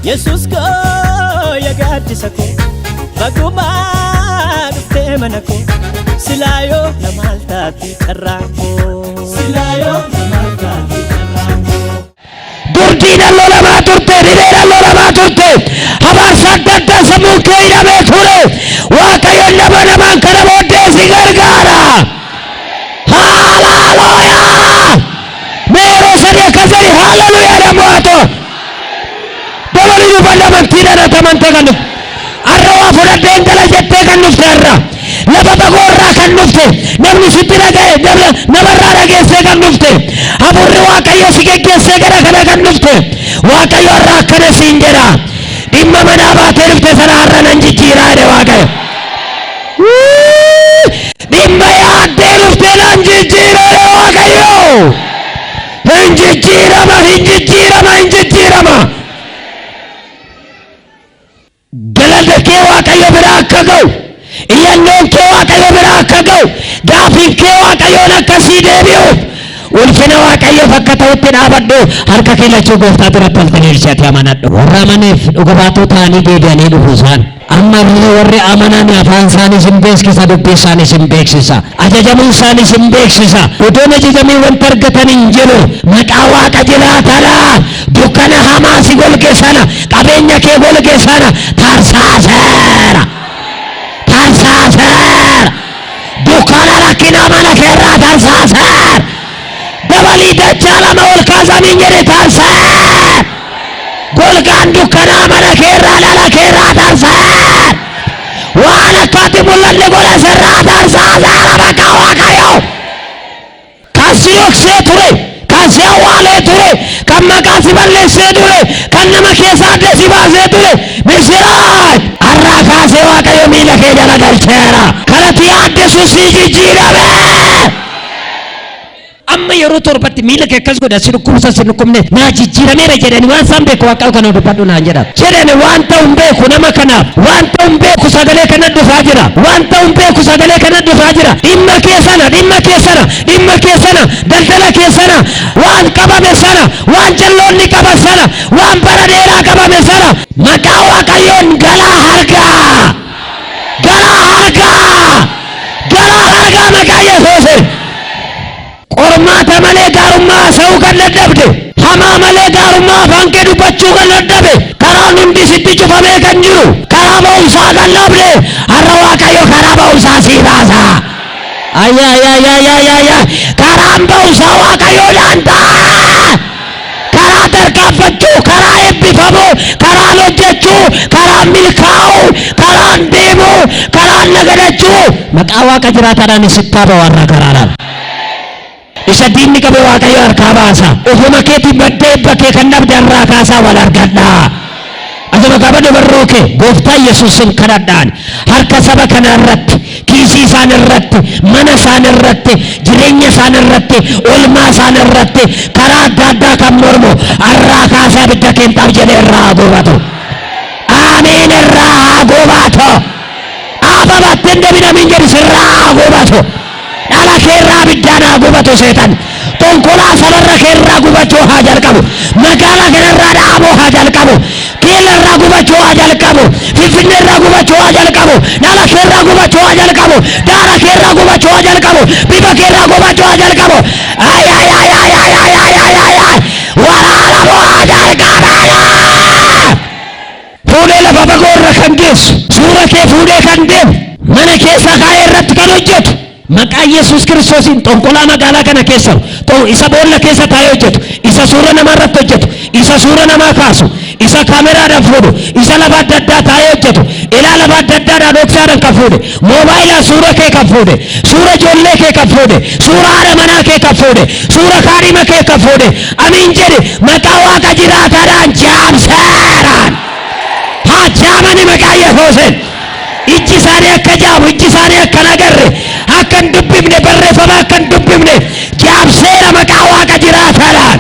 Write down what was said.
Yesus ko yagaadisa ko bagumaa dhuftee mana ko silaayoo namaal taati carraan koo silaayoo namaal taati carraan koo durdiin alloo lamaa turte dhibeen alloo lamaa turte habaarsa adda addaa sammuu kee hidhamee ture waaqayyoon nama namaan kana booddee si gargaara. Haalaalooyaa meeroo sadii akkasii haalaalooyaa namoota dabalii dhufan amantiidhaan atamante kan dhufte har'a waa fudhadheen gala jettee kan dhufte har'a lafa bagoorraa kan dhufte namni sitti dhaga'e namarraa dhageessee kan dhufte hafuurri waaqayyo si geggeessee gara kana kan dhufte waaqayyo har'a akkana siin jedha dhimma manaa baatee dhufte sana har'a nan jijjiiraa jedhe waaqayyo. Dhimma yaaddee dhufte nan jijjiira jedhe waaqayyo. Hin jijjiirama hin jijjiirama hin jijjiirama. Galata kee waaqayyo biraa akka ga'u iyyannoon kee waaqayyo biraa akka ga'u gaafiin kee waaqayyoon akkasii deebi'uuf ulfina waaqayyoof akka ta'utti dhaabadhu harka kee lachuu gooftaa biratti halkanii ishee amanadhu. Warra amaneef dhuga baatuu ta'anii deebi'anii dhufu isaan amma illee warri amanan afaan isaaniis hin beeksisa dubbii isaaniis hin beeksisa ajajamuu isaaniis hin beeksisa odoon ajajamii wanta argatan hin jiru maqaa waaqa jiraatadha dukkana hamaa si golge sana qabeenya kee golge sana tarsaaseera dukkana rakkina mana keerraa tarsaaseera dabalii dachaa lama ol kaasanii jedhe tarsaaseera golgaan dukkanaa mana keerraa dhala keerraa tarsaaseera waan akkaatti mul'anne godhe sirraa tarsaaseera maqaa waaqayyoo kan si dhoksee ture kan si awwaalee ture kan maqaa si balleessee ture kan nama keessa adda si baasee ture misiraach har'aa kaasee waaqayyo miila kee jala galcheera kanatti yaadde sun si jijjiirame. Amma yeroo torbatti miila kee akkas godha si dhukkubsa si dhukkubne naa jijjiirameera jedhani waan isaan beeku waaqayyo kana dubbadhu naan jedha jedhani waan ta'u hin beeku nama kanaaf waan ta'u hin beeku sagalee kana dhufaa jira waan ta'u hin beeku sagalee kana dhufaa jira dhimma kee sana daldala kee sana waan qabame sana waan jalloonni qaban sana waan bara dheeraa qabame sana maqaa waaqayyoon galaa hargaa maqaa Yesuusiin. Qormaata malee gaarummaa sa'uu kan dadhabde hamaa malee gaarummaa afaan kee dubbachuu kan dadhabe karaan hundi sitti cufamee kan jiru karaa ba'umsaa kan dhabde har'a waaqayyo karaa ba'umsaa sii baasa. Karaan ba'umsaa waaqayyoodhaan ta'a. Karaa tarkaanfachuu karaa eebbifamuu karaan hojjechuu karaan milkaa'uu karaan deemuu karaan nagadachuu maqaa waaqa jiraataadhaan sitti haa ba'u har'a karaadhaan. Isa diinni qabe waaqayyo harkaa baasa ofuma keetii baddee bakkee kan dhabde har'aa kaasaa wal argadha. Asuma qaba dabarroo kee gooftaa Yesuusin kadhadhaan harka saba kana irratti kiisii isaan irratti mana isaan irratti jireenya isaan irratti olmaa isaan irratti karaa adda addaa kan mormu har'aa kaasaa bidda keenxaaf jedhe irraa gubatu. Ameen irraa gubatu. Ababatten deebiin jedhi sirraa gubatu. Dhala keerraa biddaan haa gubatu seetan tonkolaa sabarra keerraa gubachuu haa jalqabu magaalaa kanarraa dhaabuu haa jalqabu keellarraa gubachuu haa jalqabu finfinneerraa gubachuu haa jalqabu dhala keerraa gubachuu haa jalqabu daara keerraa gubachuu haa jalqabu bifa keerraa gubachuu haa jalqabu waraana bu'aa jalqabeera. Fuudhee lafa fagoorra kan geessu suura kee fuudhee kan deemu mana keessa kaa'ee irratti kan hojjetu maqaa Yesuus Kiristoosiin xonqolaa magaalaa kana keessa isa boolla keessa taa'ee hojjetu isa suura namaa irratti hojjetu isa suura namaa kaasu isa kaameraadhaan fuudhu isa lafa adda addaa taa'ee hojjetu ilaa lafa adda addaadhaan dhoksaadhaan kan fuudhe moobaayilaan suura kee kan fuudhe suura ijoollee kee kan fuudhe suura haadha manaa kee kan fuudhe suura kaadhima kee kan fuudhe amiin jedhe maqaa waaqa jiraataadhaan jaamseeraan haa jaamani maqaa Yesuusiin. Ijji isaanii akka jaamu ijji isaanii akka nagarre akka hin dubbifne barreeffama akka hin dubbifne jaamseera maqaa waaqa jiraataadhaan.